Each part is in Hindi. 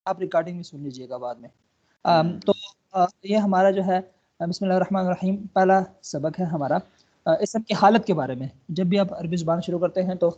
आप रिकॉर्डिंग में सुन लीजिएगा बाद में। तो ये हमारा जो है बिस्मिल्लाहिर्रहमानिर्रहीम पहला सबक है हमारा इसम की हालत के बारे में। जब भी आप अरबी ज़ुबान शुरू करते हैं तो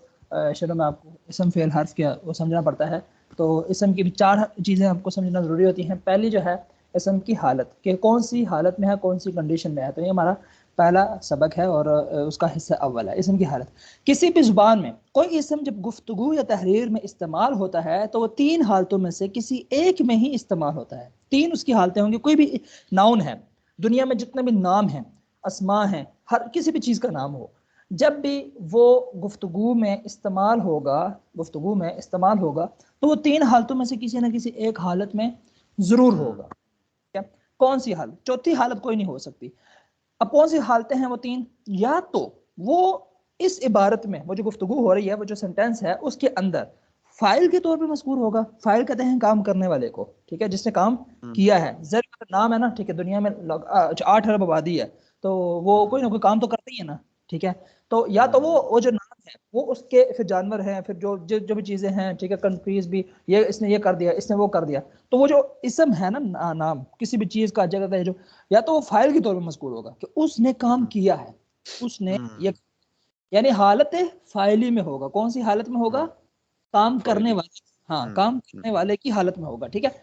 शुरू में आपको इसम फ़ेल हर्फ क्या वो समझना पड़ता है। तो इसम की भी 4 चीज़ें आपको समझना ज़रूरी होती हैं। पहली जो है इसम की हालत, कि कौन सी हालत में है, कौन सी कंडीशन में है। तो ये हमारा पहला सबक है और उसका हिस्सा अव्वल है, इसम की हालत। किसी भी ज़ुबान में कोई इसम जब गुफ्तगू या तहरीर में इस्तेमाल होता है तो वो 3 हालतों में से किसी एक में ही इस्तेमाल होता है। 3 उसकी हालतें होंगी। कोई भी नाउन है, दुनिया में जितने भी नाम हैं, अस्मा हैं, हर किसी भी चीज़ का नाम हो, जब भी वो गुफ्तगू में इस्तेमाल होगा तो वो 3 हालतों में से किसी न किसी एक हालत में ज़रूर होगा। क्या कौन सी हालत? चौथी हालत कोई नहीं हो सकती। अब कौन सी हालतें हैं वो 3? या तो वो इस इबारत में, वो जो गुफ्तगू हो रही है, वो जो सेंटेंस है, उसके अंदर फाइल के तौर पे मज़कूर होगा। फाइल कहते हैं काम करने वाले को, ठीक है, जिसने काम किया है। जर का नाम है ना, ठीक है, दुनिया में 8 अरब आबादी है, तो वो कोई ना कोई काम तो करते ही है ना, ठीक है। तो या तो वो जो नाम है वो उसके, फिर जानवर हैं, फिर जो भी चीज़ें हैं, ठीक है, कंट्रीज भी, ये इसने ये कर दिया, इसने वो कर दिया। तो वो जो इसम है ना, नाम किसी भी चीज़ का, जगह का, जो या तो वो फाइल के तौर पे मज़कूर होगा कि उसने काम किया है, उसने ये, यानी हालत फाइली में होगा। कौन सी हालत में होगा? काम करने वाले, हाँ, काम करने वाले की हालत में होगा, ठीक है।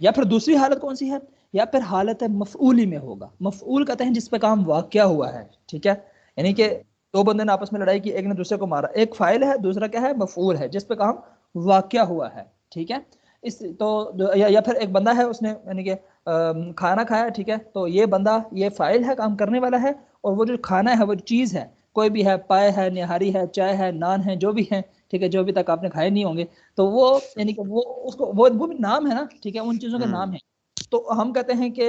या फिर दूसरी हालत कौन सी है? या फिर हालत मफऊली में होगा। मफऊल कहते हैं जिस पे काम वाक़या हुआ है, ठीक है। यानी कि 2 बंदे ने आपस में लड़ाई की, एक ने दूसरे को मारा, एक फाइल है, दूसरा क्या है? मफऊल है, जिस पे काम वाक़या हुआ है, ठीक है। इस तो या फिर एक बंदा है, उसने यानी कि खाना खाया, ठीक है, तो ये बंदा, ये फाइल है, काम करने वाला है, और वो जो खाना है, वो चीज़ है, कोई भी है, पाए है, निहारी है, चाय है, नान है, जो भी है, ठीक है, जो भी तक आपने खाए नहीं होंगे, तो वो यानी कि वो उसको वो भी नाम है ना, ठीक है, उन चीज़ों के नाम है। तो हम कहते हैं कि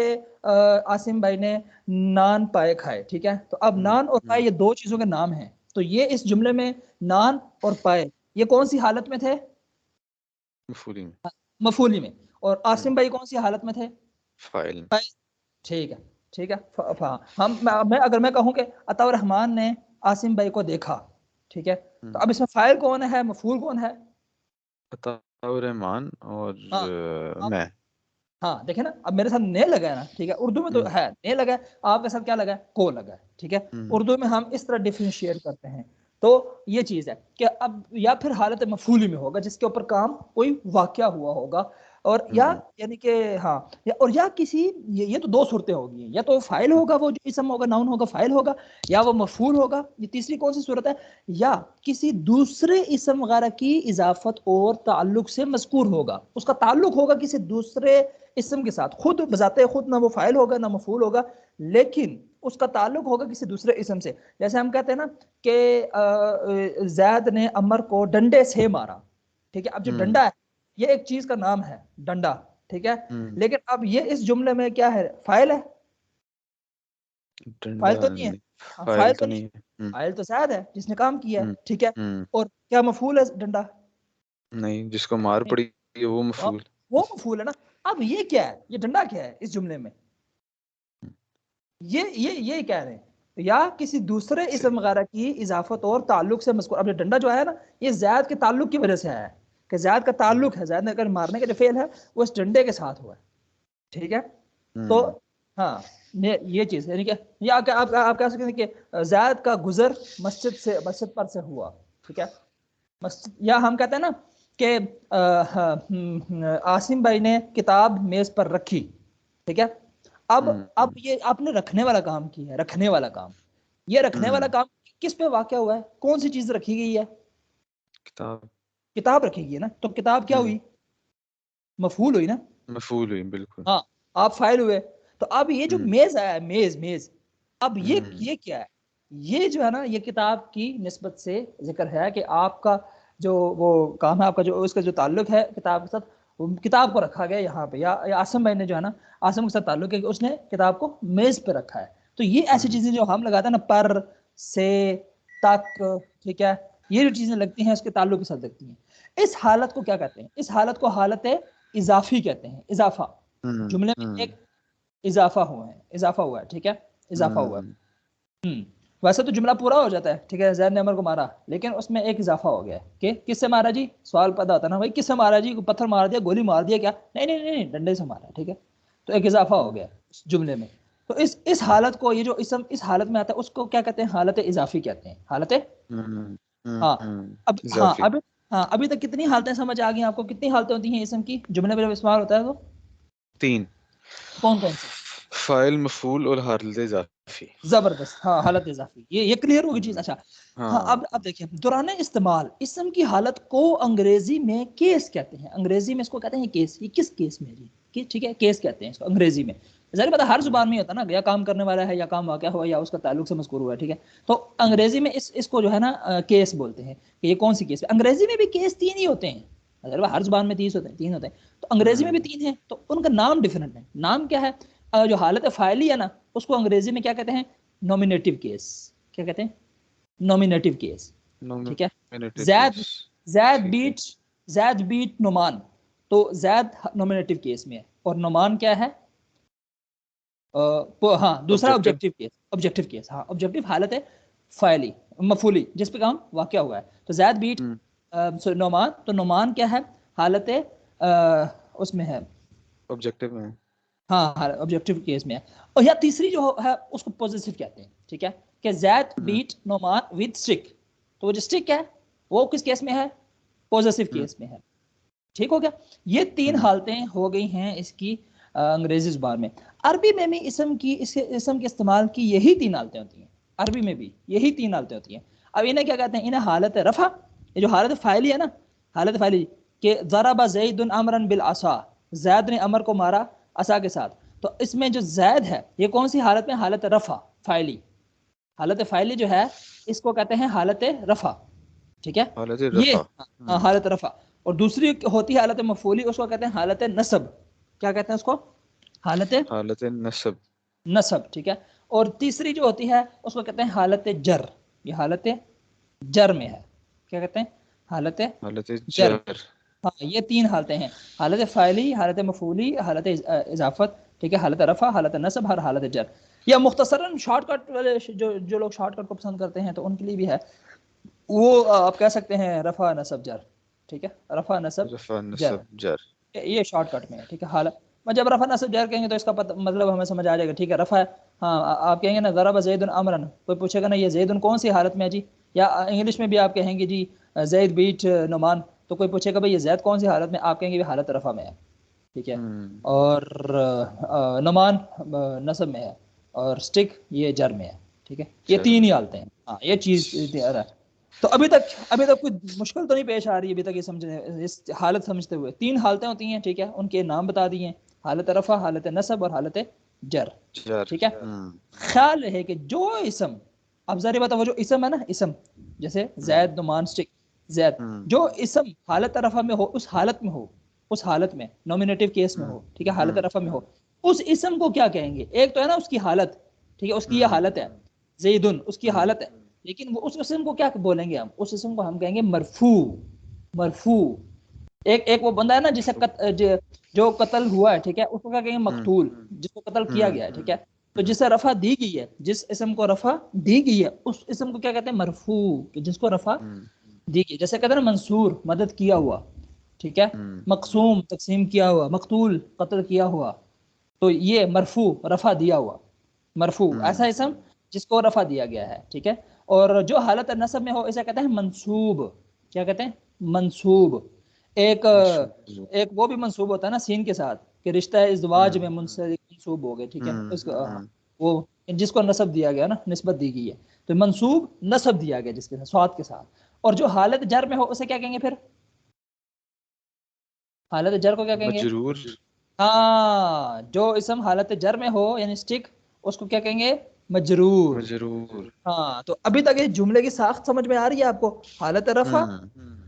आसिम भाई ने नान पाए खाए, ठीक है। तो अब नान और पाए ये 2 चीज़ों के नाम हैं। तो ये इस जुमले में नान और पाए ये कौन सी हालत में थे? मफूली में। और आसिम भाई कौन सी हालत में थे? फाइल। पाए। ठीक है, ठीक है। मैं अगर मैं कहूँ कि अताउर रहमान ने आसिम भाई को देखा, ठीक है, तो अब इसमें फाइल कौन है, मफूल कौन है? अताउर रहमान और हाँ, मैं। हाँ, देखे ना, अब मेरे साथ ने लगा है ना, ठीक है, उर्दू में तो है ने लगा है, आपके साथ क्या लगा है? को लगा है, ठीक है। उर्दू में हम इस तरह डिफरेंशिएट करते हैं। तो ये चीज है कि अब या फिर हालत मफूली में होगा जिसके ऊपर काम कोई वाकया हुआ होगा, और या यानी कि हाँ, और या किसी, ये तो 2 सूरतें होगी, या तो फाइल होगा, वो जो इसम होगा, नाउन होगा, फाइल होगा, या वो मफूल होगा। ये तीसरी कौन सी सूरत है? या किसी दूसरे इसम वगैरह की इजाफत और ताल्लुक से मज़कूर होगा, उसका ताल्लुक होगा किसी दूसरे इसम के साथ, खुद बजाते खुद ना वो फाइल होगा ना मफूल होगा, लेकिन उसका ताल्लुक होगा किसी दूसरे इसम से। जैसे हम कहते हैं ना कि जैद ने अमर को डंडे से मारा, ठीक है। अब जो डंडा है ये एक चीज का नाम है, डंडा, ठीक है, लेकिन अब ये इस जुमले में क्या है? फाइल है? फाइल तो नहीं है। हाँ, फाइल फाइल तो तो नहीं नहीं है। है। फाइल तो जैद है जिसने काम किया है, ठीक है। और क्या मफूल है डंडा? नहीं, जिसको मार पड़ी है वो मफूल। वो मफूल है ना। अब ये क्या है? ये डंडा क्या है इस जुमले में? ये कह रहे हैं, तो या किसी दूसरे इसम वगैरह की इजाफत और ताल्लुक से मज़कूर। अब ये डंडा जो है ना, ये जैद के ताल्लुक की वजह से आया है, कि जैद का ताल्लुक है, जैद ने अगर मारने का जो फेल है वो इस डंडे के साथ हुआ है, ठीक है। तो हाँ, ये चीज यानी कि या आप कह सकते हैं कि जैद का गुजर मस्जिद पर से हुआ, ठीक है। मस्जिद, या हम कहते हैं ना कि आसिम भाई ने किताब मेज पर रखी, ठीक है। अब ये आपने रखने वाला काम किया है, रखने वाला काम, ये रखने वाला काम किस पे वाक़या हुआ है? कौन सी चीज रखी गई है? किताब। किताब रखी गई है ना। तो किताब क्या हुई? मफूल हुई ना। मफूल हुई, बिल्कुल। हाँ, आप फाइल हुए। तो अब ये जो मेज आया है, मेज मेज, अब ये क्या है? ये जो है ना, ये किताब की निस्बत से जिक्र है कि आपका जो वो काम है, आपका जो उसका जो ताल्लुक है किताब के साथ, वो किताब को रखा गया यहाँ पे। या आसम भाई ने जो है ना, आसम के साथ ताल्लुक है कि उसने किताब को मेज पे रखा है। तो ये ऐसी चीजें जो हम लगाते हैं ना, पर, से, तक, ठीक है, ये जो चीजें लगती हैं उसके ताल्लुक के साथ लगती हैं। इस हालत को क्या कहते हैं? इस हालत को हालत इजाफी कहते हैं। इजाफा, जुमले में एक इजाफा हुआ है, ठीक है, इजाफा हुआ है। वैसे तो जुमला पूरा हो जाता है, ठीक है, जैद ने अमर को मारा, लेकिन उसमें एक इजाफा हो गया कि किससे मारा जी, सवाल पैदा होता है ना भाई किससे मारा जी, पत्थर मार दिया, गोली मार दिया क्या, नहीं नहीं नहीं, डंडे से मारा, ठीक है, तो एक इजाफा हो गया उस जुमले में। तो इस हालत को, ये जो इसम इस हालत में आता है उसको क्या कहते हैं, हालत इजाफी कहते हैं, हालत। हाँ अब हाँ इजाफी। अभी, हाँ अभी तक कितनी हालतें समझ आ गई आपको, कितनी हालतें होती हैं इसम की जुमले में जब इस्तेमाल होता है तो? 3, कौन कौन सी? फाइल मफूल और हालत इजाफी। जबरदस्त, हाँ हालत इजाफी, ये क्लियर होगी चीज। हम्म, अच्छा हाँ, हाँ। अब देखिए, दौरान इस्तेमाल इसम की हालत को अंग्रेजी में केस कहते हैं, अंग्रेजी में इसको कहते हैं केस। ये किस केस में है जी, ठीक है, केस कहते हैं इसको अंग्रेजी में। जाहिर पता हर जुबान में होता है ना, या काम करने वाला है, या काम वाक़या हुआ, या उसका ताल्लुक से मज़कूर हुआ है, ठीक है। तो अंग्रेजी में इसको जो है ना केस बोलते हैं कि ये कौन सी केस है। अंग्रेजी में भी केस 3 ही होते हैं, हर जुबान में 30 होते हैं, 3 होते हैं, तो अंग्रेजी में भी 3 है, तो उनका नाम डिफरेंट है। नाम क्या है? जो हालत फ़ाइली है ना, उसको अंग्रेजी में क्या कहते हैं? Nominative case. क्या कहते हैं? नॉमिनेटिव केस, ठीक है। Nominative Zaid case. जैद ठीक है। बीट जैद बीट नुमान, तो जैद नॉमिनेटिव केस में है, और नुमान क्या है? हाँ दूसरा objective. Objective case, objective case, हाँ ऑब्जेक्टिव हालत है फायली मफूली, जिस पे काम वाक़या हुआ है। तो जैद बीट नोमान, तो नोमान क्या है? हालत उसमें है, ऑब्जेक्टिव में। हाँ ऑब्जेक्टिव केस में है। और या तीसरी जो है उसको पॉजिटिव कहते हैं, ठीक है, कि जैद हम्म, बीट नोमान विद स्टिक, तो वो जो स्टिक है वो किस केस में है? पॉजिटिव हम्म, केस में है, ठीक हो गया। ये 3 हम्म, हालतें हो गई हैं इसकी अंग्रेजी जुबान में। अरबी में भी इसम के इस्तेमाल की यही 3 हालतें होती हैं, अरबी में भी यही 3 हालतें होती हैं। अब इन्हें क्या कहते हैं? इन्हें हालत रफ़ा, ये जो हालत फ़ाइली है ना, हालत फ़ाइली के ज़रबा ज़ैदुन अमरन बिल असा, जैद ने अमर को मारा असा के साथ। तो इसमें जो जैद है ये कौन सी हालत में? हालत रफ़ा फ़ाइली। हालत फ़ाइली जो है इसको कहते हैं हालत रफ़ा, ठीक है। हालत ये रफा। हालत रफ़ा। और दूसरी होती है हालत मफूली, उसको कहते हैं हालत नसब। क्या कहते हैं उसको? हालत हालत नसब। नसब, ठीक है। और तीसरी जो होती है उसको कहते हैं हालत जर। ये हालत जर में है। क्या कहते हैं? हालत हालत जर। जर। हाँ ये 3 हालतें हैं, हालत फ़ाइली, हालत मफूली, हालत इजाफत, ठीक है, हालत रफ़ा, हालत नसब, हर हालत जर। या मुख्तसरन शॉर्टकट वाले जो लोग शॉर्टकट को पसंद करते हैं तो उनके लिए भी है, वो आप कह सकते हैं रफ़ा नसब जर, ठीक है, रफ़ा नसब रफा जर, नसब जर। ये शॉर्टकट में है, ठीक है। हालत मैं जब रफ़ा नसब जर कहेंगे तो इसका मतलब हमें समझ आ जाएगा, ठीक है। रफ़ा है, हाँ आप कहेंगे ना ज़रब ज़ैदुन अमरन, कोई पूछेगा ना ये ज़ैदुन कौन सी हालत में है जी, या इंग्लिश में भी आप कहेंगे जी ज़ैद बीट नुमान, तो कोई पूछेगा भाई ये ज़ैद कौन सी हालत में, आप कहेंगे हालत रफ़ा में है, ठीक है। हम्म, और नुमान नसब में है, और स्टिक ये जर में है, ठीक है। ये जर 3 में। ही हालतें हैं, हाँ ये चीज़ तो अभी तक कोई मुश्किल तो नहीं पेश आ रही अभी तक ये समझने, इस हालत समझते हुए। 3 हालतें होती हैं, ठीक है, उनके नाम बता दिए हैं, हालत रफ़ा, हालत नसब और हालत जर, जर। ठीक है। ख्याल रहे कि जो इसम, अब ज़ाहिर बात है वो जो इसम है ना, इसम जैसे हम्म, जैद नुमान स्टिक जैद, हम्म, जो इसम हालत रफ़ा में हो, उस हालत में हो, उस हालत में नॉमिनेटिव केस में हम्म, हो, ठीक है, हालत हम्म, रफ़ा में हो, उस इसम को क्या कहेंगे? एक तो है ना उसकी हालत, ठीक है, उसकी ये हम्म, हालत है ज़ैदुन, उसकी हम्म, हालत है, लेकिन वो उस इसम को क्या बोलेंगे हम? उस इसम को हम कहेंगे मरफू। मरफू। एक एक वो बंदा है ना जिसे जो कत्ल हुआ है, ठीक है, उसको क्या कहेंगे? हम्म, मकतूल, जिसको कत्ल किया हम्म, गया है, ठीक है। तो हम्म, जिसे रफा दी गई है, जिस इसम को रफा दी गई है, उस इसम को क्या कहते हैं? मरफू, कि जिसको रफा हम्म, दी गई। जैसे कहते हैं ना मंसूर, मदद किया हुआ, ठीक है, हम्म, मकसूम तकसीम किया हुआ, मकतूल कत्ल किया हुआ, तो ये मरफू रफा दिया हुआ, मरफू ऐसा हम्म, इसम जिसको रफा दिया गया है, ठीक है। और जो हालत नसब में हो इसे कहते हैं मंसूब। क्या कहते हैं? मंसूब। एक मंसूब। एक वो भी मंसूब होता है ना सीन के साथ, कि रिश्ता है इज़्वाज में हम्म, मुंसलिक मंसूब हो गए, ठीक है, हम्म, उसको हम्म, वो जिसको नसब दिया गया ना, निस्बत दी गई है, तो मंसूब नसब दिया गया जिसके साथ, स्वाद के साथ। और जो हालत जर में हो उसे क्या कहेंगे फिर? हालत जर को क्या कहेंगे? मजरूर। हाँ जो इसम हालत जर में हो यानी स्टिक, उसको क्या कहेंगे? मजरूर। मजरूर। हाँ तो अभी तक ये जुमले की साख्त समझ में आ रही है आपको? हालत रफा, हम्म,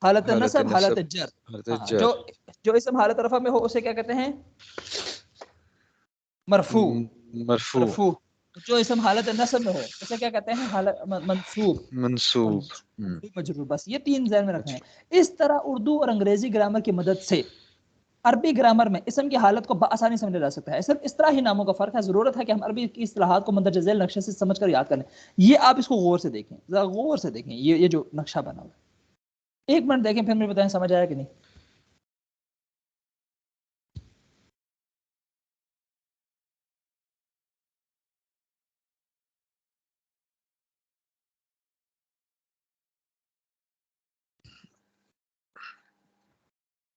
हालत हालत नसब, हालत नसब। जर। हालत हाँ जो जर। जो इसम हालत रफा में हो उसे क्या कहते हैं? मरफू। मरफू। मरफू। जो इसम हालत नसब में हो उसे क्या कहते हैं? हालत मंसूब। और मंसूब। मंसूब मजरूर। बस ये 3 ज़हन में रखने हैं। मजरूर। इस तरह उर्दू और अंग्रेजी ग्रामर की मदद से अरबी ग्रामर में इसम की हालत को बआसानी समझा जा सकता है। सिर्फ इस तरह ही नामों का फर्क है। जरूरत है कि हम अरबी की इस्तिलाहात को मंदरजा झैल नक्शे से समझकर याद करें। ये आप इसको गौर से देखें, जरा गौर से देखें ये जो नक्शा बना हुआ है। 1 मिनट देखें फिर मुझे बताएं समझ आया कि नहीं।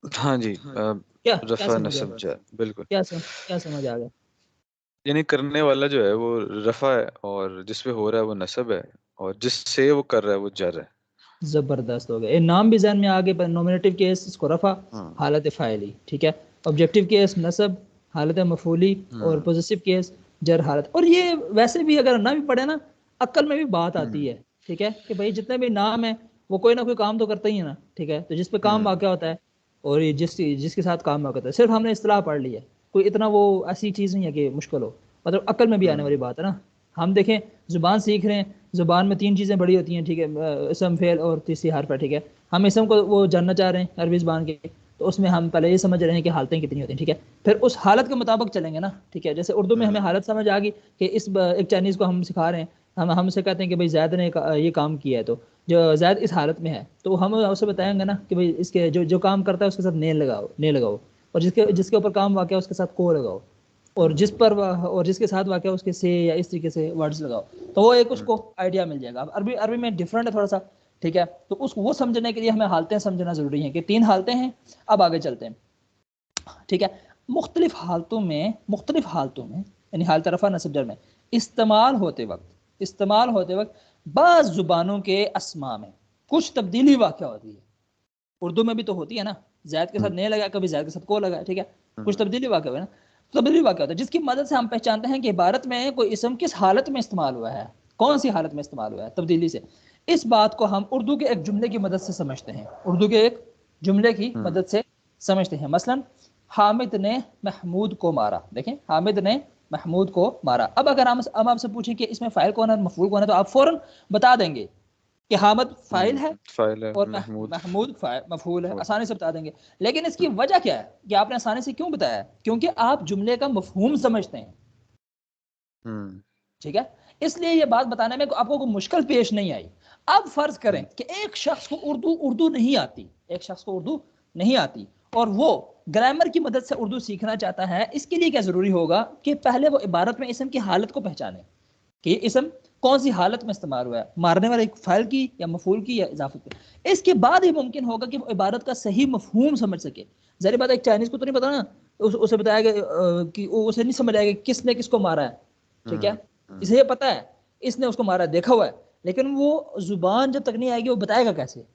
हाँ जी, क्या रफा समझ आ नसब गया? जर, बिल्कुल। क्या समझ आ गया? यानी करने वाला जो है वो रफा है, और जिस पे हो रहा है वो नसब है, और जिससे वो कर रहा है वो जर है। जबरदस्त हो गया। ये नाम भी जहन में आ गए, पर नॉमिनेटिव केस इसको रफा, हम्म हालत फ़ाइली, ठीक है। ऑब्जेक्टिव केस नसब, हालत मफूली, और हम्म पॉजिटिव केस जर हालत। और ये वैसे भी अगर ना भी पढ़े ना, अक्ल में भी बात आती हम्म है, ठीक है, कि भाई जितने भी नाम है वो कोई ना कोई काम तो करता ही है ना, ठीक है। तो जिस पे काम हम्म वाक़ होता है और ये जिसके साथ काम वाक़ होता है, सिर्फ हमने इस्तिलाह पढ़ ली है, कोई इतना वो ऐसी चीज़ नहीं है कि मुश्किल हो, मतलब अक्ल में भी आने वाली हम्म बात है ना। हम देखें, ज़ुबान सीख रहे हैं, ज़ुबान में 3 चीज़ें बड़ी होती हैं, ठीक है, इसम फेल और तीसरी हर्फ है, ठीक है। हम इसम को वो जानना चाह रहे हैं अरबी ज़ुबान के, तो उसमें हम पहले ये समझ रहे हैं कि हालतें कितनी होती हैं, ठीक है। फिर उस हालत के मुताबिक चलेंगे ना, ठीक है। जैसे उर्दू में हमें हम्म हालत समझ आ गई कि एक चाइनीज़ को हम सिखा रहे हैं, हम हमसे कहते हैं कि भाई जैद ने ये काम किया है, तो जो जैद इस हालत में है, तो हम उसे बताएंगे ना कि भाई इसके जो जो काम करता है उसके साथ ने लगाओ, और जिसके जिसके ऊपर काम वाक़ है उसके साथ को लगाओ, और जिस हम्म पर और जिसके साथ वाक़ उसके से या इस तरीके से वर्ड्स लगाओ, तो वो एक हम्म उसको आइडिया मिल जाएगा। अब अरबी अरबी में डिफरेंट है थोड़ा सा, ठीक है। तो उस वो समझने के लिए हमें हालतें समझना ज़रूरी है कि 3 हालतें हैं। अब आगे चलते हैं, ठीक है। मुख्तलिफ हालतों में यानी हालत रफ़ा नस्ब जर में इस्तेमाल होते वक्त बाज़ ज़ुबानों के अस्मा में कुछ तब्दीली वाक़ होती है। उर्दू में भी तो होती है ना, जैद के साथ ने लगा, कभी जैद के साथ को लगा, ठीक है। कुछ हम्म तब्दीली वाक़ है ना, तब्दीली वाक़ होता है जिसकी मदद से हम पहचानते हैं कि इबारत में कोई इसम किस हालत में इस्तेमाल हुआ है, कौन सी हालत में इस्तेमाल हुआ है तब्दीली से। इस बात को हम उर्दू के एक जुमले की मदद से समझते हैं, उर्दू के एक जुमले की हम्म मदद से समझते हैं। मसलन हामिद ने महमूद को मारा, देखें हामिद ने महमूद को मारा। अब अगर हम आपसे पूछें कि इसमें फ़ाइल कौन है मफ़ऊल कौन है, तो आप फ़ौरन बता देंगे कि हामिद फ़ाइल है फाइल है, और महमूद महमूद मफूल है, फूल। आसानी से बता देंगे। लेकिन इसकी वजह क्या है कि आपने आसानी से क्यों बताया? क्योंकि आप जुमले का मफहूम समझते हैं, हम्म ठीक है। इसलिए ये बात बताने में आपको कोई मुश्किल पेश नहीं आई। अब फर्ज करें हम्म कि एक शख्स को उर्दू उर्दू नहीं आती, एक शख्स को उर्दू नहीं आती, और वो ग्रामर की मदद से उर्दू सीखना चाहता है। इसके लिए क्या जरूरी होगा कि पहले वो इबारत में इसम की हालत को पहचाने कि ये इसम कौन सी हालत में इस्तेमाल हुआ है, मारने वाले फाइल की या मफूल की या इजाफत की। इसके बाद ही मुमकिन होगा कि वो इबारत का सही मफहूम समझ सके। जाहिर बात है, एक चाइनीज को तो नहीं पता ना, उसे बताया गया कि उसे नहीं समझ आएगा किसने किसको मारा है, ठीक है। हम्म हम्म इसे ये पता है इसने उसको मारा है, देखा हुआ है, लेकिन वो जुबान जब तक नहीं आएगी वो बताएगा कैसे।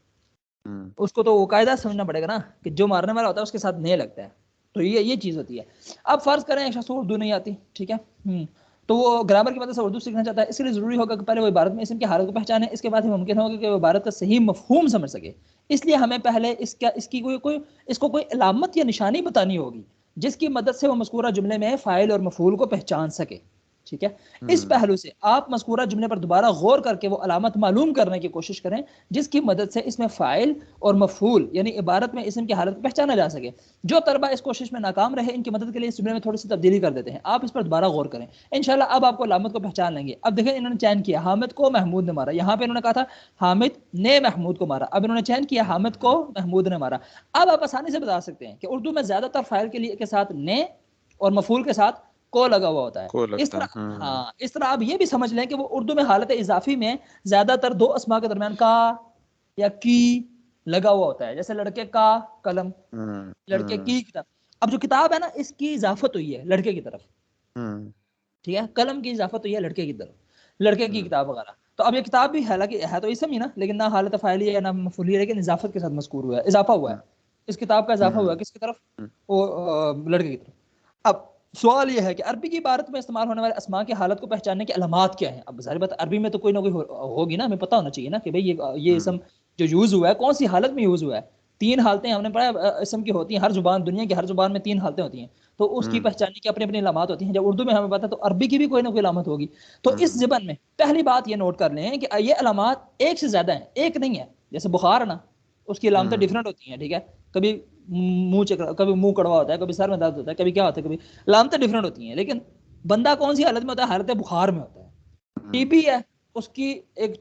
हम्म उसको तो वो कायदा समझना पड़ेगा ना कि जो मारने वाला होता है उसके साथ नहीं लगता है। तो ये चीज़ होती है। अब फर्ज करें एक शख्स को उर्दू नहीं आती, ठीक है, तो वो ग्रामर की मदद से उर्दू सीखना चाहता है। इसके लिए ज़रूरी होगा कि पहले वो इबारत में इसम की हालत को पहचाने, इसके बाद ही मुमकिन होगा कि वो इबारत का सही मफहूम समझ सके। इसलिए हमें पहले इसकी इसको कोई अलामत या निशानी बतानी होगी जिसकी मदद से वो मज़कूरा जुमले में फ़ाइल और मफूल को पहचान सके, ठीक है। इस हम्म पहलू से आप मज़कूरा जुमले पर दोबारा गौर करके वो अलामत मालूम करने की कोशिश करें जिसकी मदद से इसमें फ़ाइल और मफूल यानी इबारत में इसम की हालत को पहचाना जा सके। जो तलबा इस कोशिश में नाकाम रहे, इनकी मदद के लिए इस जुमले में थोड़ी सी तब्दीली कर देते हैं। आप इस पर दोबारा गौर करें, इंशाल्लाह अब आपको अलामत को पहचान लेंगे। अब देखें, इन्होंने चयन किया हामिद को महमूद ने मारा, यहाँ पे इन्होंने कहा था हामिद ने महमूद को मारा, अब इन्होंने चयन किया हामिद को महमूद ने मारा। अब आप आसानी से बता सकते हैं कि उर्दू में ज्यादातर फ़ाइल के साथ ने और मफूल के साथ को लगा हुआ होता है। को इस लगता है। तरह, हाँ, इस तरह आप ये भी समझ लें कि वो उर्दू में हालत इजाफी में ज्यादातर 2 अस्मा के दरमियान का या की लगा हुआ होता है। जैसे लड़के का कलम, हम्म लड़के हम्म की किताब। अब जो किताब है ना, इसकी इजाफत हुई है लड़के की तरफ, हम्म ठीक है। कलम की इजाफत हुई है लड़के की तरफ, लड़के की हम्म किताब वगैरह। तो अब ये किताब भी हालांकि है तो इसम ही ना, लेकिन ना हालत फ़ाइली है ना मफूली है, लेकिन इजाफत के साथ मज़कूर हुआ है, इजाफा हुआ है। इस किताब का इजाफा हुआ है हम्म किसकी तरफ? वो लड़के की तरफ। अब सवाल यह है कि अरबी की इबारत में इस्तेमाल होने वाले अस्मा की हालत को पहचानने की अलामात क्या है। अब जाहिर बात अरबी में तो कोई ना कोई होगी ना, हमें पता होना चाहिए ना कि भाई ये हम्म इसम जो यूज़ हुआ है कौन सी हालत में यूज़ हुआ है। 3 हालतें हमने पढ़ा है इसम की होती हैं, हर जुबान दुनिया की हर जुबान में 3 हालतें होती हैं, तो उसकी हम्म पहचानने की अपनी अपनी अलामत होती हैं। जब उर्दू में हमें पता है तो अरबी की भी कोई ना कोई अलामत होगी। तो इस हम्म ज़बान में पहली बात ये नोट कर लें कि ये अलामत एक से ज़्यादा हैं, एक नहीं है। जैसे बुखार है ना, उसकी अलामतें हम्म डिफरेंट होती हैं, ठीक है। कभी मुंह चकरा, कभी मुंह कड़वा होता है, कभी सर में दर्द होता है, कभी क्या होता है, कभी अलामतें डिफरेंट होती हैं। लेकिन बंदा कौन सी हालत में होता है? हालत बुखार में होता है। टीबी है, उसकी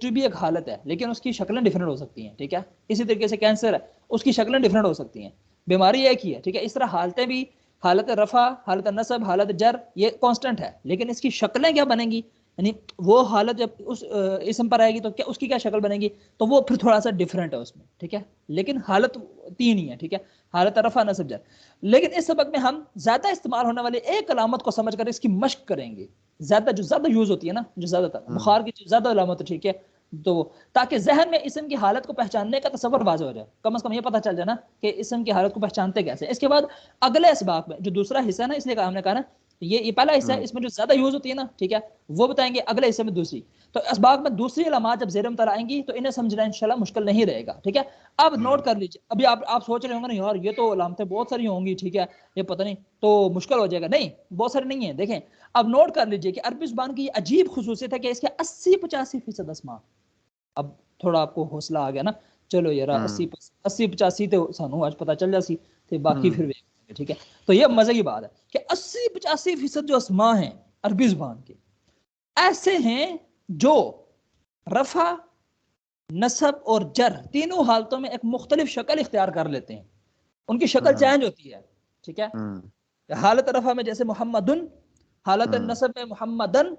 टीबी एक हालत है, लेकिन उसकी शक्लें डिफरेंट हो सकती हैं, ठीक है। इसी तरीके से कैंसर है, उसकी शक्लें डिफरेंट हो सकती हैं, बीमारी एक ही है, ठीक है। इस तरह हालतें भी, हालत रफ़ा, हालत नसब, हालत जर, ये कांस्टेंट है, लेकिन इसकी शक्लें क्या बनेंगी, यानी वो हालत जब उस इसम पर आएगी तो क्या उसकी क्या शक्ल बनेगी, तो वो फिर थोड़ा सा डिफरेंट है उसमें, ठीक है। लेकिन हालत तीन ही है, ठीक है, हालत रफ़ा, नसब, जर। लेकिन इस सबक में हम ज्यादा इस्तेमाल होने वाली एक अलामत को समझकर इसकी मश्क करेंगे, जो ज्यादा यूज होती है ना, जो ज्यादातर बुखार की जो ज्यादा अलामत है, ठीक है, तो ताकि जहन में इसम की हालत को पहचानने का तसव्वुर वाज़ेह हो जाए, कम से कम ये पता चल जाए ना कि इसम की हालत को पहचानते कैसे। इसके बाद अगले इसबाक में जो दूसरा हिस्सा है ना, इसलिए हमने कहा ना ये पहला हिस्सा है, इसमें जो ज्यादा यूज होती है ना, ठीक है, वो बताएंगे अगले हिस्से में दूसरी। तो इसबाक में दूसरी अलामत जब ज़ेर मुतला आएंगी तो इन्हें समझना इंशाल्लाह मुश्किल नहीं रहेगा, ठीक है। अब नोट कर लीजिए, अभी आप सोच रहे होंगे ना यार ये तो अलामतें बहुत सारी होंगी, ठीक है, ये पता नहीं तो मुश्किल हो जाएगा। नहीं, बहुत सारी नहीं है। देखें, अब नोट कर लीजिए कि अरबी जुबान की अजीब खुसूसियत है कि इसके 80-85% अस्मा। अब थोड़ा आपको हौसला आ गया ना, चलो यार 80-85 तो सानू आज पता चल जासी, तो बाकी फिर वेखेंगे, ठीक है। तो ये मजे की बात है कि 80-85% जो अस्मा हैं अरबी जुबान के ऐसे हैं जो रफा, नसब और जर तीनों हालतों में एक मुख्तलिफ शक्ल इख्तियार कर लेते हैं, उनकी शक्ल चेंज होती है, ठीक है। हालत रफा में जैसे मोहम्मदुन, हालत नसब में मोहम्मदन,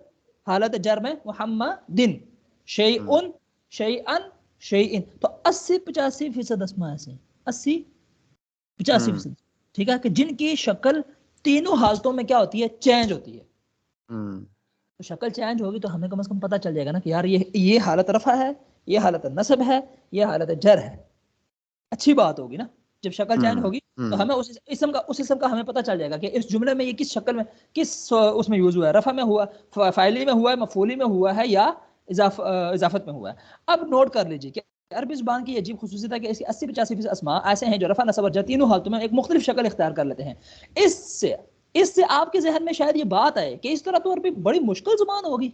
हालत जर में मोहम्मदिन, शेयउन, शेयअन, शेयइन। तो 80-85% अस्मा ऐसे, 80-85%, ठीक है, कि जिनकी शक्ल तीनों हालतों में क्या होती है, चेंज होती है। तो शक्ल चेंज होगी तो हमें कम से कम पता चल जाएगा ना कि यार ये हालत रफा है, ये हालत नसब है, ये हालत जर है। अच्छी बात होगी ना, जब शक्ल चेंज होगी तो हमें उस इसम का हमें पता चल जाएगा कि इस जुमले में ये किस शक्ल में, किस उसमें यूज हुआ है, रफा में हुआ, फाइली में हुआ है, मफूली में हुआ है, या इजाफत में हुआ है। अब नोट कर लीजिए कि अरबी जुबान की अजीब खुसूसियत है कि इसकी 80-85% अस्मा ऐसे हैं जो रफा, नसब और जर तीनों हालतों में एक मुख्तलिफ शक्ल इख्तियार कर लेते हैं। इससे इससे आपके जहन में शायद ये बात आए कि इस तरह तो अरबी बड़ी मुश्किल जुबान होगी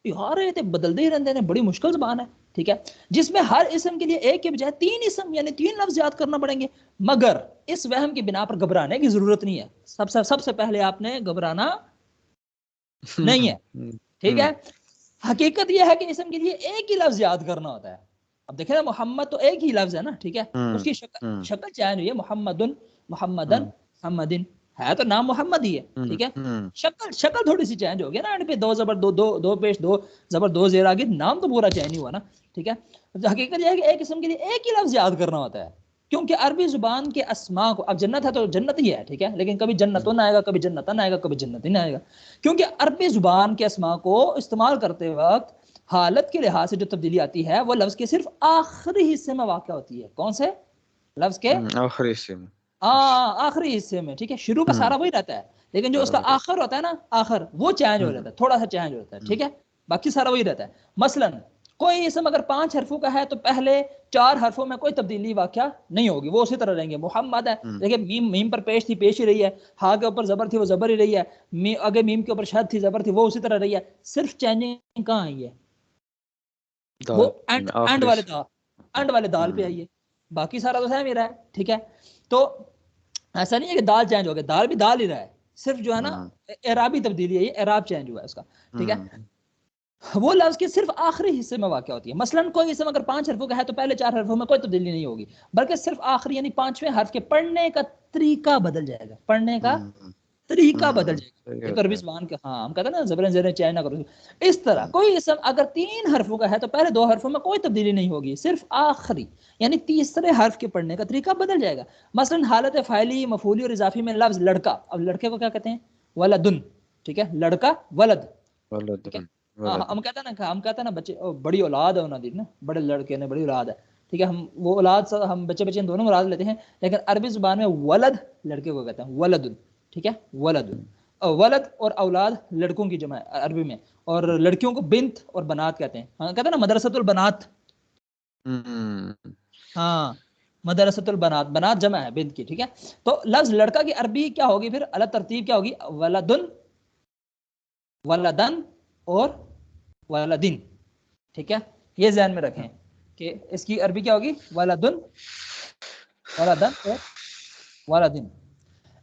यार, ये तो बदलते ही रहते हैं, बड़ी मुश्किल जुबान है, ठीक है, जिसमें हर इसम के लिए एक के बजाय 3 इसम यानी 3 लफ्ज याद करना पड़ेंगे। मगर इस वहम की बिना पर घबराने की जरूरत नहीं है। सबसे पहले आपने घबराना नहीं है, ठीक है। हकीकत यह है कि इसम के लिए एक ही लफ्ज याद करना होता है। अब देखें ना, मोहम्मद तो एक ही लफ्ज है ना, ठीक है, उसकी शक्ल चेंज हुई है, मोहम्मदुन, मोहम्मदन, मोहम्मदिन, है तो नाम मोहम्मद ही है, ठीक है। शक्ल थोड़ी सी चेंज हो गया ना, एंड पे दो जबर दो पेश, दो जबर दो जेर आगे, नाम तो पूरा चेंज ही हुआ ना, ठीक है। हकीकत यह है कि एक किस्म के लिए एक ही लफ्ज याद करना होता है, क्योंकि अरबी जुबान के अस्मा को, अब जन्नत है तो जन्नत ही है, ठीक है, लेकिन कभी जन्नतुन आएगा, कभी जन्नतन आएगा, कभी जन्नतिन आएगा, क्योंकि अरबी जुबान के अस्मा को इस्तेमाल करते वक्त हालत के लिहाज से जो तब्दीली आती है वो लफ्ज के सिर्फ आखिरी हिस्से में वाक़ होती है। कौन से लफ्ज के आखिरी हिस्से में, आखिरी हिस्से में, ठीक है। शुरू का सारा वही रहता है, लेकिन जो उसका आखिर होता है ना, आखिर वो चेंज हो जाता है, थोड़ा सा चेंज होता है, ठीक है, बाकी सारा वही रहता है। मसलन कोई इसम अगर 5 हरफों का है तो पहले 4 हरफों में कोई तब्दीली वाक़या नहीं होगी, वो उसी तरह रहेंगे। मोहम्मद है, देखिए मीम पर पेश थी, पेश ही रही है, हा के ऊपर जबर थी, वो जबर ही रही है, आगे मीम के ऊपर शद थी, जबर थी, वो उसी तरह रही है। सिर्फ चेंजिंग कहाँ आई है, वो एंड वाले दाल पे आई है, बाकी सारा तो सेम ही रहा है, ठीक है। तो ऐसा नहीं है कि दाल चेंज हो गया, दाल भी दाल ही रहा है, सिर्फ जो है ना एराबी तब्दीली है, ये एराब चेंज हुआ है उसका, ठीक है। वो लफ्ज के सिर्फ आखिरी हिस्से में वाक़या होती है। मसलन कोई इसम अगर 5 हरफों का है तो पहले 4 हरफों में कोई तब्दीली नहीं होगी, बल्कि सिर्फ आखिरी यानी 5वें हर्फ के पढ़ने का तरीका बदल जाएगा, पढ़ने का तरीका बदल जाएगा। एक अरबी ज़बान के, हाँ, हम कहते हैं ना ज़बरें ज़ेरें चेंज ना करो, इस तरह कोई इसम अगर 3 हरफों का है तो पहले 2 हरफों में कोई तब्दीली नहीं होगी, सिर्फ आखिरी यानी तीसरे हर्फ के पढ़ने का तरीका बदल जाएगा। मसलन हालत फाइली, मफूली और इजाफी में लफ्ज लड़का, अब लड़के को क्या कहते हैं, वलदुन, ठीक है, लड़का वलद, ठीक है। हम कहते हैं ना बच्चे बड़ी औलाद है उन्होंने ना, बड़े लड़के ने बड़ी औलाद है, ठीक है, हम वो औलाद हम बच्चे दोनों मुराद लेते हैं, लेकिन अरबी जुबान में वलद लड़के को कहते हैं, वलदुन, ठीक है, वलदुन। वलद और औलाद लड़कों की जमा है अरबी में, और लड़कियों को बिन्त और बनात कहते हैं। हाँ, कहते हैं ना मदरसतुल बनात, हाँ, मदरसतुल बनात, बनात जमा है बिन्त की, ठीक है। तो लफ्ज लड़का की अरबी क्या होगी फिर, अलग तरतीब क्या होगी, वलदुन, वलदन और वलदिन, ठीक है। ये ध्यान में रखें कि इसकी अरबी क्या होगी, वलदुन, वलदन और वालदिन।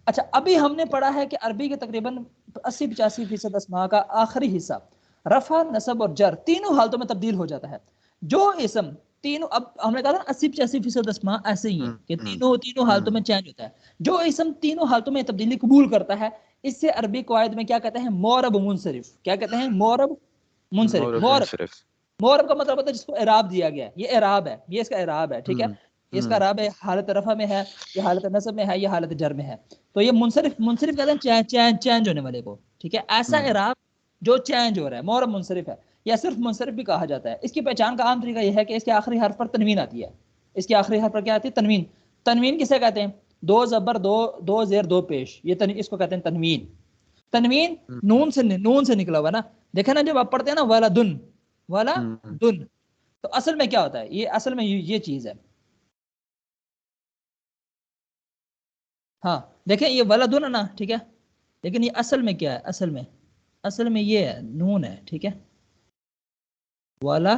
अच्छा, अभी हमने पढ़ा है कि अरबी के तकरीबन 80-85% अस्मा का आखिरी हिस्सा रफा, नसब और जर तीनों हालतों में तब्दील हो जाता है। जो इसम तीनों, अब हमने कहा था ना 80-85% अस्मा ऐसे ही है कि तीनों तीनों हालतों में चेंज होता है। जो इसम तीनों हालतों में तब्दीली कबूल करता है, इससे अरबी कवायद में क्या कहते हैं? मोरब मुनसरिफ। क्या कहते हैं? मोरब मुनसरिफ। मोरब मोरब, मुनसरिफ। मोरब का मतलब होता है जिसको एराब दिया गया है। ये एराब है, ये इसका एराब है, ठीक है। ये इसका एराब है, हालत रफा में है, ये हालत नसब में है, ये हालत जर में है। तो ये मुनसरिफ, मुनसरिफ कहते हैं चेंज होने वाले को, ठीक है। ऐसा एराब जो चेंज हो रहा है, मोरब मुनसरिफ है। या सिर्फ मुनसरिफ भी कहा जाता है। इसकी पहचान का आम तरीका यह है कि इसके आखिरी हर्फ पर तनवीन आती है। इसके आखिरी हर्फ पर क्या आती है? तनवीन। तनवीन किसे कहते हैं? दो जबर, दो दो जेर, दो पेश, ये इसको कहते हैं तनवीन। तनवीन नून से निकला हुआ ना। देखा ना, जब आप पढ़ते हैं ना वाला दुन, वाला दुन, तो असल में क्या होता है? ये असल में ये चीज है। हाँ, देखें ये वाला दुन है ना, ठीक है। लेकिन ये असल में क्या है? असल में ये है, नून है, ठीक है। वाला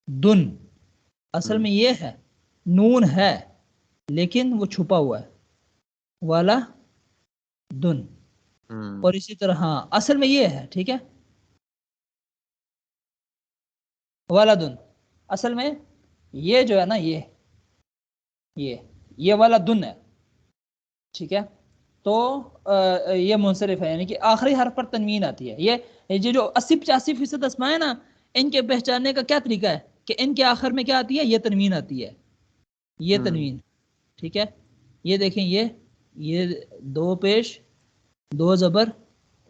दुन असल में ये है, नून है, लेकिन वो छुपा हुआ है, वाला दुन। और इसी तरह हाँ, असल में ये है, ठीक है, वाला दुन। असल में ये जो है ना, ये वाला दुन है, ठीक है। तो ये मुनसरिफ है, यानी कि आखिरी हर्फ पर तनवीन आती है। ये जो 80-85% अस्मा है ना, इनके पहचानने का क्या तरीका है कि इनके आखिर में क्या आती है? ये तनवीन आती है, ये तनवीन, ठीक है। ये देखें, ये दो पेश, दो जबर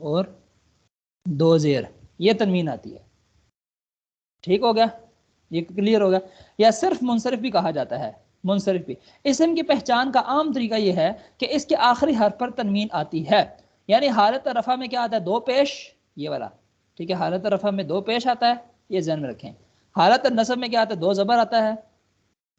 और दो जेर, ये तनवीन आती है। ठीक हो गया, ये क्लियर हो गया। या सिर्फ मुनसरिफ भी कहा जाता है, मुनसरिफ भी। इसम की पहचान का आम तरीका यह है कि इसके आखिरी हर्फ पर तनवीन आती है। यानी हालत रफा में क्या आता है? दो पेश, ये वाला, ठीक है। हालत रफा में दो पेश आता है, ये ध्यान में रखें। हालत नसब में क्या आता है? दो जबर आता है।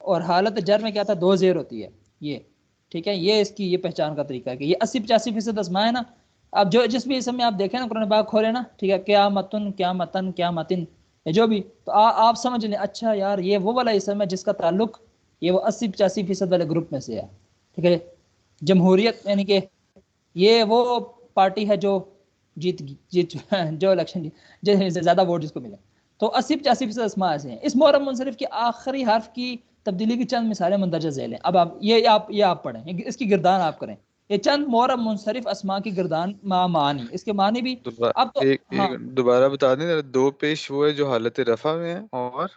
और हालत जर में क्या आता है? दो जेर होती है, ये, ठीक है। ये इसकी ये पहचान का तरीका है कि ये 80-85% अस्मा है ना। अब जो जिस भी इसम में आप देखें ना, कुरान पाक खोले ना, ठीक है, क्या मतन, क्या मतन, क्या मतिन, जो भी, तो आप समझ लें, अच्छा यार ये वो वाला इसम है जिसका ताल्लुक ये वो 80-85% वाले ग्रुप में से है, ठीक है। जमहूरियत यानी कि ये वो पार्टी है जो जीत जीत जो इलेक्शन जीत, ज्यादा वोट जिसको मिले। तो 80-85% अस्मा ऐसे हैं। इस मोहर्रम मुनसरिफ के आखिरी हर्फ की तब्दीली की चंद मिसालें मंदरजा झेल हैं। अब आप ये आप पढ़ें, इसकी गिरदान आप करें। ये चंद मोहर्रम मुनसरिफ अस्मा की गिरदान मानी, इसके मानी भी। अब तो एक हाँ, एक दोबारा बता दें जरा। दो पेश वो है जो हालत रफा में है, और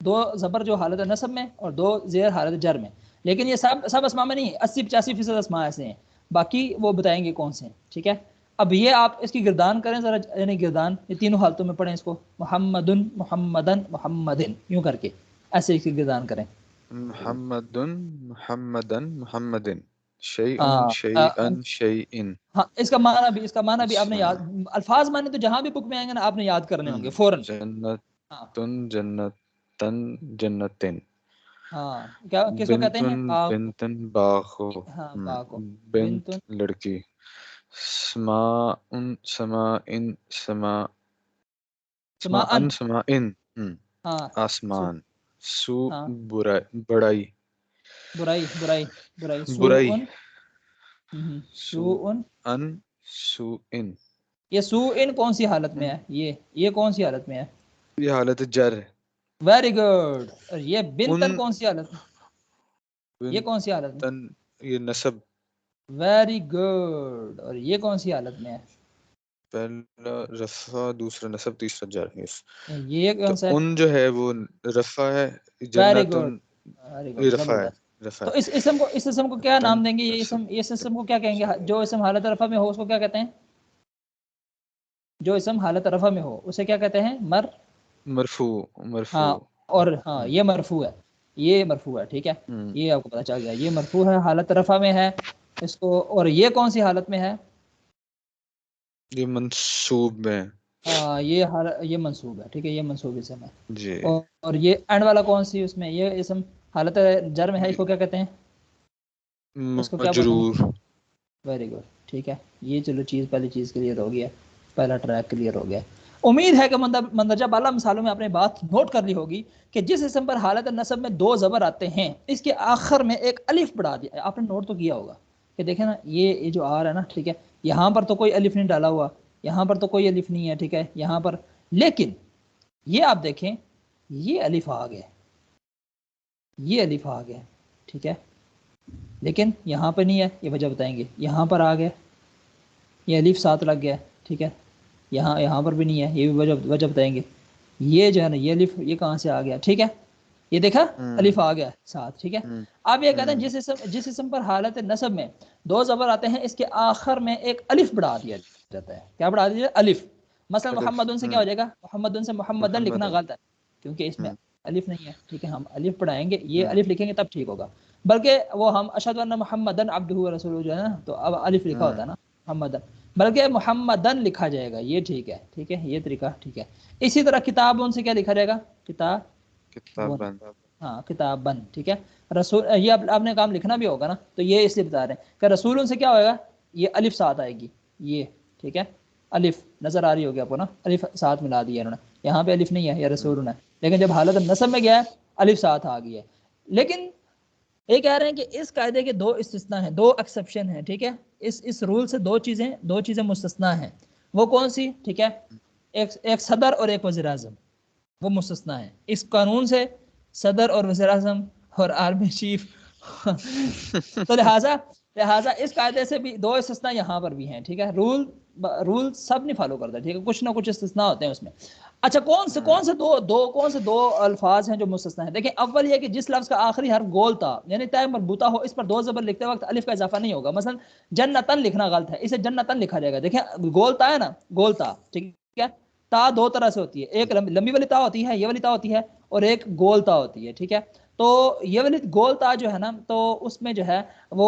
दो जबर जो हालत नसब में, और दो जेर हालत जर में। लेकिन ये सब सब अस्मा में नहीं, 80-85% अस्मा ऐसे हैं। बाकी वो बताएंगे कौन से हैं, ठीक है। अब ये आप इसकी गिरदान करें जरा, यानी गिरदान ये तीनों हालतों में पढ़ें इसको। मुहम्मदुन, मुहम्मदन, मुहम्मदिन, यूं करके ऐसे इसकी गिरदान करें। मुहम्मदुन, मुहम्मदन, मुहम्मदिन, शैउन, हाँ शैअन, शैइन। हाँ, इसका माना भी आपने अच्छा। याद, अल्फाज माने तो जहां भी बुक में आएंगे ना, आपने याद करने होंगे फौरन। हाँ जन्नतुन, जन्नतन, जन्नतिन। हाँ, क्या किसको कहते बिंतुन, हैं? बाग को। बिंतन, बाखो। हाँ, बाग को। बिंत, बिन, लड़की। समाउन, समाइन, समाअन। समाअन, समाइन। हाँ, आसमान। सू, हाँ, बुराई, बड़ाई। बुराई, बुराई, बुराई, बुराई। सूउन। सू, सूउन। अन, सू इन। ये सूइन कौन सी हालत में है? ये कौन सी हालत में है? ये हालत जर है। Very good. और ये बिनतन उन, कौन सी हालत में? ये कौन सी हालत में? तन, ये नसब। Very good. और ये कौन सी हालत में है? पहला रफा, दूसरा नसब, तीसरा जर। यस। ये कौन तो सा है? उन जो है वो रफा है। वेरी गुड, जन्नतुन वेरी ये गुड, रफा है, जबरदस्त। रफा तो है। इस इसम को क्या तन, नाम देंगे? ये नसब। इसम, इस इसम को क्या कहेंगे? जो इसम हालत रफा में हो उसको क्या कहते हैं? जो इसम हालत रफा में हो उसे क्या कहते हैं? मरफू, मरफू। हाँ, और हाँ, ये मरफू है, ये मरफू है, ठीक है। हम्म, ये आपको पता चल गया, ये मरफू है, हालत रफा में है इसको। और ये कौन सी हालत में है? ये मंसूब में। ये मंसूब है, ठीक है, ये मंसूब इसम है। जी। और ये एंड वाला कौन सी उसमें? ये इसम हालत जर में है, इसको क्या कहते हैं? इसको क्या बोलते हैं? मजरूर। वेरी गुड, ठीक है। ये चलो चीज़, पहली चीज़ क्लियर हो गया, पहला ट्रैक क्लियर हो गया। उम्मीद है कि मंदरजा बाला मिसालों में आपने बात नोट कर ली होगी कि जिस इसम पर हालत नसब में दो ज़बर आते हैं इसके आखिर में एक अलिफ बढ़ा दिया। आपने नोट तो किया होगा कि देखें ना, ये जो आ रहा है ना, ठीक है, यहाँ पर तो कोई अलिफ नहीं डाला हुआ, यहाँ पर तो कोई अलिफ नहीं है, ठीक है, यहाँ पर, लेकिन ये आप देखें, ये अलिफ आ गया, ये अलिफ आ गया, ठीक है, लेकिन यहाँ पर नहीं है, ये वजह बताएंगे। यहाँ पर आ गया, ये अलिफ साथ लग गया, ठीक है, यहाँ पर भी नहीं है, ये भी वजह बताएंगे। ये जो है ना, ये अलिफ ये कहाँ से आ गया, ठीक है, ये देखा अलिफ आ गया साथ, ठीक है। अब ये कहते हैं जिस इसम पर हालत नसब में दो ज़बर आते हैं इसके आखिर में एक अलिफ बढ़ा दिया जाता है। क्या बढ़ा दिया? अलिफ। मसलन मोहम्मदुन से क्या हो जाएगा? मोहम्मदुन से मोहम्मदन लिखना गलत है क्योंकि इसमें अलिफ नहीं है, ठीक है, हम अलिफ पढ़ाएंगे, ये अलिफ लिखेंगे तब ठीक होगा। बल्कि वो हम अशहदु अन्ना मुहम्मदन अब्दुहु व रसूलुहु जो है ना, तो अब अलिफ लिखा होता है ना मोहम्मदन, बल्कि मोहम्मदन लिखा जाएगा, ये ठीक है, ठीक है, ये तरीका ठीक है। इसी तरह किताब उनसे क्या लिखा जाएगा? किताब, हाँ, किताब बंद, ठीक है। रसूल, ये आपने काम लिखना भी होगा ना, तो ये इसलिए बता रहे हैं कि रसूल उनसे क्या होएगा, ये अलिफ साथ आएगी, ये ठीक है, अलिफ नजर आ रही होगी आपको ना, अलिफ साथ मिला दिया इन्होंने, यहाँ पे अलिफ नहीं है, ये रसूल है, लेकिन जब हालत नसब में गया है अलिफ साथ आ गई है। लेकिन ये कह रहे हैं कि इस कायदे के दो इस्तिस्ना हैं, दो एक्सेप्शन हैं, ठीक है, इस रूल से दो चीजें मुस्तस्ना हैं। वो कौन सी? ठीक है, एक सदर और एक वज़ीर आज़म, वो मुस्तस्ना है इस कानून से, सदर और वज़ीर आज़म और आर्मी चीफ तो लिहाजा इस कायदे से भी दो इस्तिस्ना यहाँ पर भी हैं, ठीक है। रूल सब नहीं फॉलो करता, ठीक है, कुछ ना कुछ इस्तिस्ना होते हैं उसमें। अच्छा, कौन से दो अल्फाज हैं जो मुस्तस्ना है? देखिए, अव्वल ये कि जिस लफ्ज का आखिरी हर्फ गोल था यानी तय मरबूता हो, इस पर दो ज़बर लिखते वक्त अलिफ का इजाफा नहीं होगा। मसलन जन्नतन लिखना गलत है, इसे जन्नतन लिखा जाएगा। देखिए, गोल ता है ना, गोल ता, ठीक है, ता दो तरह से होती है, एक लंबी वाली ता होती है, ये वाली ता होती है, और एक गोल ता होती है, ठीक है। तो ये वाली गोल ता जो है ना, तो उसमें जो है वो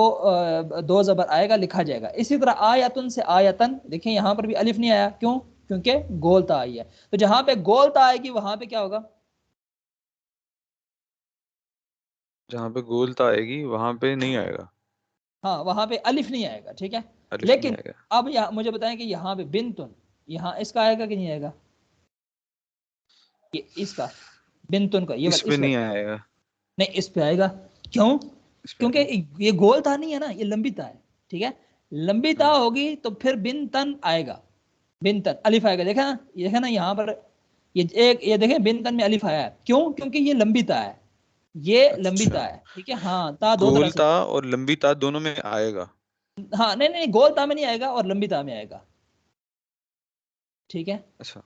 दो ज़बर आएगा, लिखा जाएगा। इसी तरह आयतन से आयतन, देखिए यहाँ पर भी अलिफ नहीं आया, क्यों? क्योंकि गोलता आई है। तो जहां पे गोलता आएगी वहां पे क्या होगा? जहाँ पे गोलता आएगी वहां पे नहीं आएगा, हाँ, वहां पे अलिफ नहीं आएगा, ठीक है। अलिफ नहीं लेकिन आएगा। अब यहाँ मुझे बताएं कि यहाँ पे बिनतुन, यहाँ इसका आएगा कि नहीं आएगा? ये इसका बिनतुन का, ये इस वाला, पे इस नहीं वाला, आएगा, नहीं, इस पे आएगा। क्यों? इस पे क्योंकि आएगा। ये गोलता नहीं है ना, ये लंबी ता है, ठीक है। लंबी ता होगी तो फिर बिन तन आएगा, बिन तन अलिफ आएगा। देखा ना यहाँ पर, ये देखें बिन तन में अलिफ आया है, क्यों? क्योंकि ये लंबी ता है, ये लंबी ता अच्छा, है, ठीक है। हाँ, ता दो तरह से गोलता होती और लंबी ता दोनों में आएगा। है। हाँ, नहीं नहीं, गोल ता में नहीं आएगा और लंबी ता में आएगा, ठीक है। अच्छा,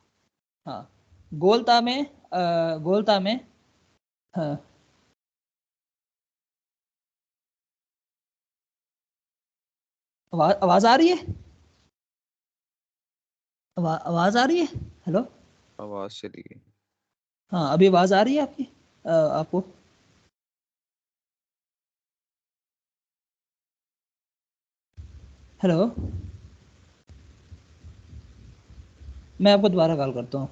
हाँ, गोलता में, गोलता में, हाँ, आवाज आ रही है? आवाज आ रही है? हेलो? आवाज चली गई। हाँ, अभी आवाज आ रही है आपकी, आपको? हेलो? मैं आपको दोबारा कॉल करता हूँ।